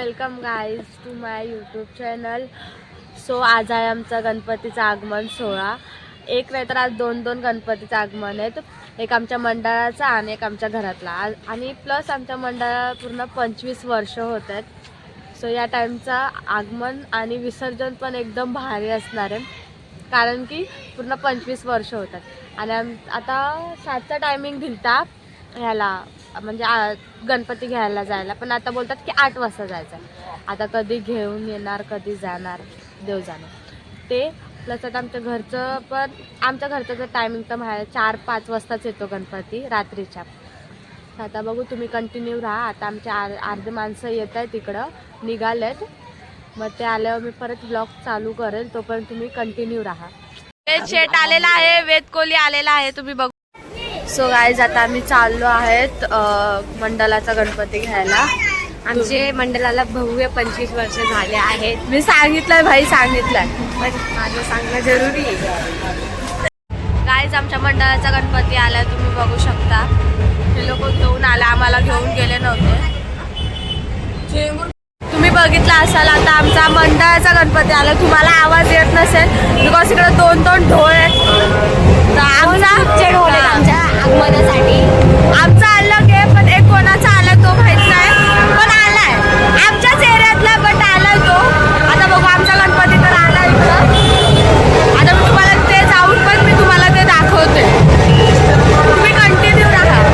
Welcome guys to my YouTube channel. So आज आहे आमचा गणपतीचा आगमन सोहळा. एक नाही तर आज दोन गणपतीचं आगमन आहेत. एक आमच्या मंडळाचा आणि एक आमच्या घरातला. आणि प्लस आमच्या मंडळाला पूर्ण 25 वर्ष होत आहेत. सो या टाईमचा आगमन आणि विसर्जन पण एकदम भारी असणार आहे, कारण की पूर्ण 25 वर्ष होतात. आणि आता 7चा टायमिंग दिलता ह्याला, म्हणजे गणपती घ्यायला जायला, पण आता बोलतात की 8 वाजता जायचं. आता कधी घेऊन येणार कधी जाणार देव जाणार ते. प्लस आता आमच्या घरचं टायमिंग तर आहे 4-5 वाजताच येतो गणपती रात्रीच्या. आता बघू, तुम्ही कंटिन्यू राहा. आता आमचे अर्धे माणसं येत आहेत तिकडं, निघालेत. मग ते आल्यावर मी परत ब्लॉग चालू करेल, तोपर्यंत तुम्ही कंटिन्यू राहा. शेट आलेला आहे, वेद कोहली आलेला आहे, तुम्ही बघू. सो गाईज आता आम्ही चाललो आहेत मंडळाचा गणपती घ्यायला. आमचे मंडळाला भव्य 25 वर्ष झाले आहेत. मी सांगितलंय भाई, सांगितलंय, पण माझं सांगणं जरुरी आहे. गाईज आमच्या मंडळाचा गणपती आलाय, तुम्ही बघू शकता. हे लोक घेऊन आले, आम्हाला घेऊन गेले नव्हते. तुम्ही बघितला असाल आता आमचा मंडळाचा गणपती आला. तुम्हाला आवाज येत नसेल बिकॉज इकडे दोन ढोळ आहेत. तर आमच्या आगमनासाठी आमचा अलग आहे, पण एक कोणाचा आला तो माहित नाही, पण आलाय आमच्याच एरियातला, बट आलाय तो. आता बघू, आमचा गणपती तर आलाय इकडं. आता मी तुम्हाला ते जाऊन पण मी तुम्हाला ते दाखवते, तुम्ही कंटिन्यू राहा.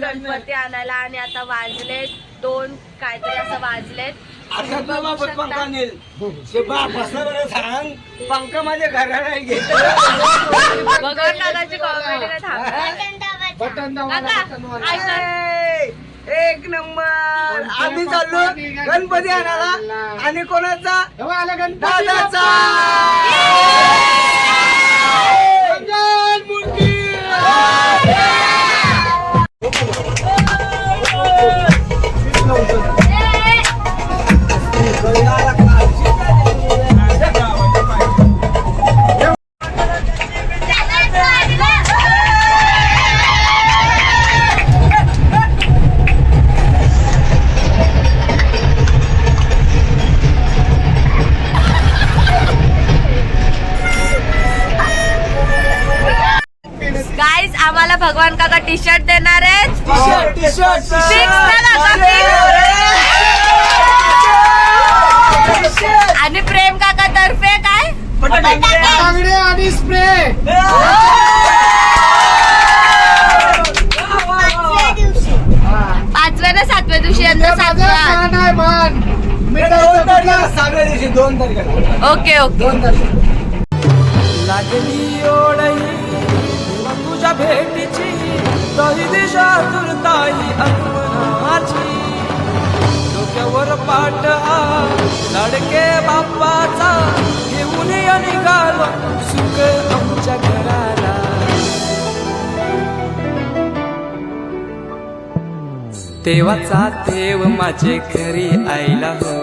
गणपती आणायला आणि आता वाजले 2 काहीतरी असं वाजलेत. पंखा माझ्या घराला एक नंबर. आम्ही चाललो गणपती आणायला, आणि कोणाचा? दादाचा. गाईज आम्हाला भगवान काका टी शर्ट देणार आहेत. आणि प्रेम काका तर्फे काय आणि स्प्रे. 5व्या ना 7व्या दिवशी यंदा 7व्या. Okay okay. लागली ओढई तुझ्या भेटीची, तरी दिशा तुरताई आगमनाची. डोक्यावर पाट लाडके बाप्पाचा, घेऊन निघालो सुख आमच्या घराला. देवाचा देव माझे घरी आईला हो.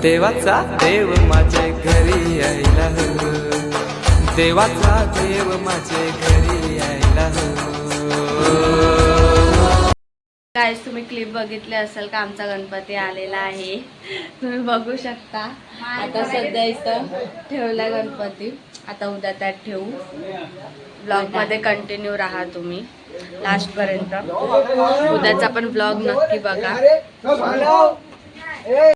देवाचा देव माझे घरी यायला हो. देवाचा देव माझे घरी यायला हो. गाईज तुम्ही क्लिप बघितले असेल का आमचा गणपती आलेला आहे, तुम्ही बघू शकता. आता सध्या इथं ठेवला गणपती, आता उद्या त्यात ठेवू. ब्लॉगमध्ये कंटिन्यू राहा तुम्ही लास्टपर्यंत. उद्याचा पण ब्लॉग नक्की बघा. ए